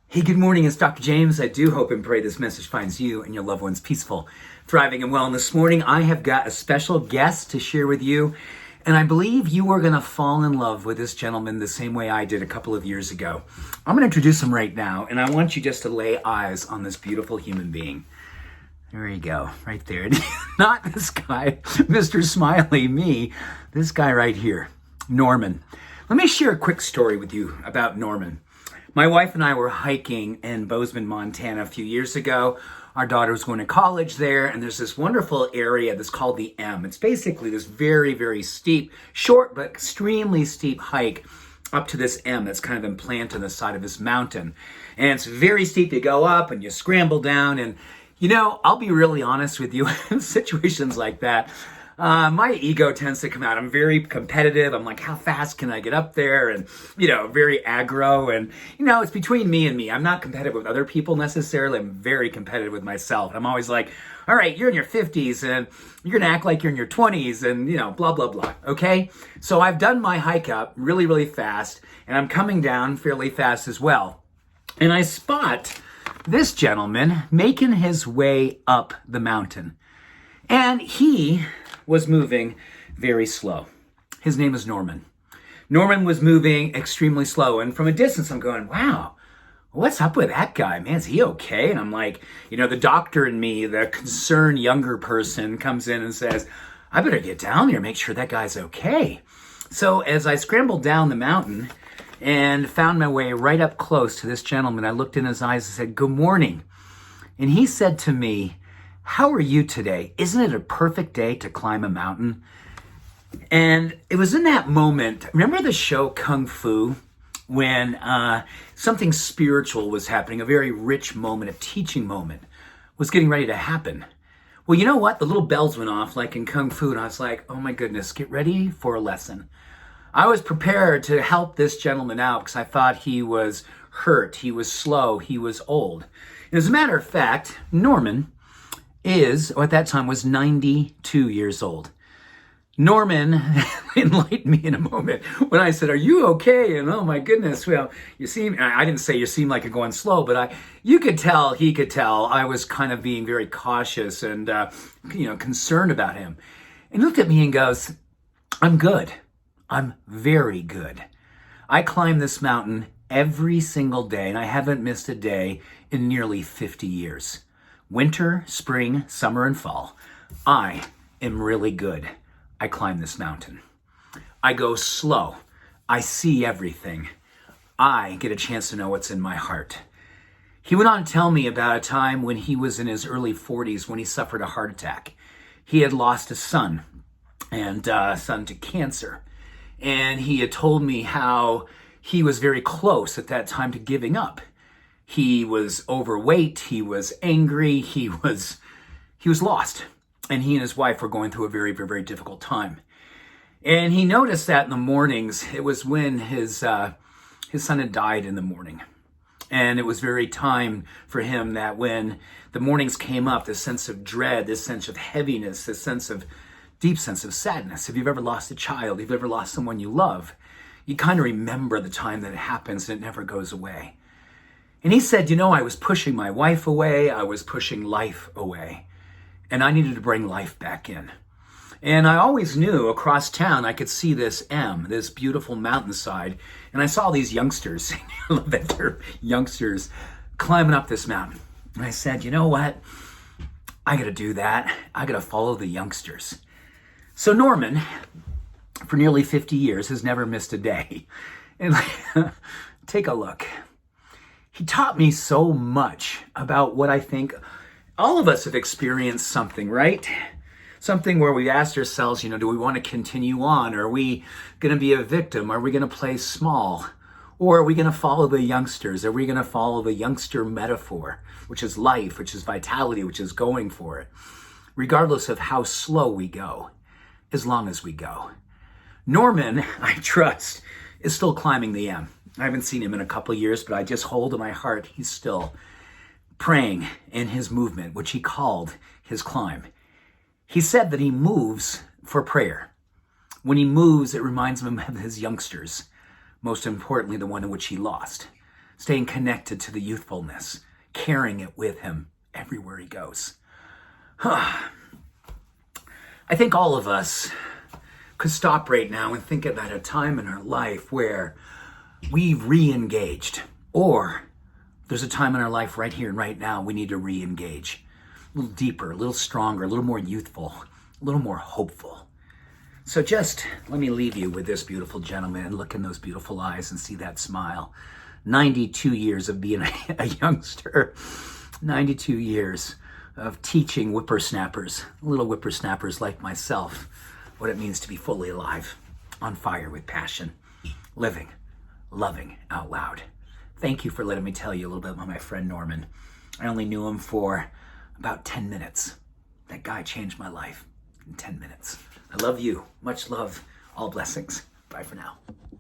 Hey, good morning. It's Dr. James. I do hope and pray this message finds you and your loved ones peaceful, thriving, and well. And this morning, I have got a special guest to share with you. And I believe you are going to fall in love with this gentleman the same way I did a couple of years ago. I'm going to introduce him right now, and I want you just to lay eyes on this beautiful human being. There you go, right there. Not this guy, Mr. Smiley, me. This guy right here, Norman. Let me share a quick story with you about Norman. My wife and I were hiking in Bozeman, Montana a few years ago. Our daughter was going to college there, and there's this wonderful area that's called the M. It's basically this very, very steep, short but extremely steep hike up to this M that's kind of implanted on the side of this mountain. And it's very steep. You go up and you scramble down, and I'll be really honest with you, in situations like that, my ego tends to come out. I'm very competitive. I'm like, how fast can I get up there? And, very aggro. And, it's between me and me. I'm not competitive with other people necessarily. I'm very competitive with myself. I'm always like, all right, you're in your 50s and you're going to act like you're in your 20s and, blah, blah, blah. Okay. So I've done my hike up really, really fast, and I'm coming down fairly fast as well. And I spot this gentleman making his way up the mountain. And he was moving very slow. His name is Norman. Norman was moving extremely slow. And from a distance, I'm going, wow, what's up with that guy? Man, is he okay? And I'm like, the doctor in me, the concerned younger person, comes in and says, I better get down there, make sure that guy's okay. So as I scrambled down the mountain and found my way right up close to this gentleman, I looked in his eyes and said, good morning. And he said to me, how are you today? Isn't it a perfect day to climb a mountain? And it was in that moment, remember the show Kung Fu, when something spiritual was happening, a very rich moment, a teaching moment was getting ready to happen. Well, you know what? The little bells went off like in Kung Fu, and I was like, oh my goodness, get ready for a lesson. I was prepared to help this gentleman out because I thought he was hurt, he was slow, he was old. And as a matter of fact, Norman at that time was 92 years old. Norman enlightened me in a moment when I said, are you okay? And oh my goodness, well, I didn't say you seem like you're going slow, but he could tell I was kind of being very cautious and, concerned about him. And he looked at me and goes, I'm good. I'm very good. I climb this mountain every single day, and I haven't missed a day in nearly 50 years. Winter, spring, summer, and fall. I am really good. I climb this mountain. I go slow. I see everything. I get a chance to know what's in my heart. He went on to tell me about a time when he was in his early 40s when he suffered a heart attack. He had lost a son, and son to cancer. And he had told me how he was very close at that time to giving up. He was overweight, he was angry, he was lost. And he and his wife were going through a very, very, very difficult time. And he noticed that in the mornings, it was when his son had died in the morning. And it was very time for him that when the mornings came up, this sense of dread, this sense of heaviness, this deep sense of sadness. If you've ever lost a child, if you've ever lost someone you love, you kind of remember the time that it happens and it never goes away. And he said, I was pushing my wife away, I was pushing life away, and I needed to bring life back in. And I always knew across town I could see this M, this beautiful mountainside, and I saw these youngsters, I love that term, youngsters, climbing up this mountain. And I said, you know what? I gotta do that. I gotta follow the youngsters. So Norman, for nearly 50 years, has never missed a day. And take a look. He taught me so much about what I think all of us have experienced something, right? Something where we asked ourselves, do we want to continue on? Are we going to be a victim? Are we going to play small? Or are we going to follow the youngsters? Are we going to follow the youngster metaphor, which is life, which is vitality, which is going for it, regardless of how slow we go, as long as we go? Norman, I trust, is still climbing the M. I haven't seen him in a couple of years, but I just hold in my heart he's still praying in his movement, which he called his climb. He said that he moves for prayer. When he moves, it reminds him of his youngsters, most importantly, the one in which he lost. staying connected to the youthfulness, carrying it with him everywhere he goes. I think all of us could stop right now and think about a time in our life where we've re-engaged, or there's a time in our life right here and right now we need to re-engage. A little deeper, a little stronger, a little more youthful, a little more hopeful. So just let me leave you with this beautiful gentleman. Look in those beautiful eyes and see that smile. 92 years of being a youngster. 92 years of teaching whippersnappers, little whippersnappers like myself, what it means to be fully alive, on fire with passion, living, loving out loud. Thank you for letting me tell you a little bit about my friend Norman. I only knew him for about 10 minutes. That guy changed my life in 10 minutes. I love you. Much love. All blessings. Bye for now.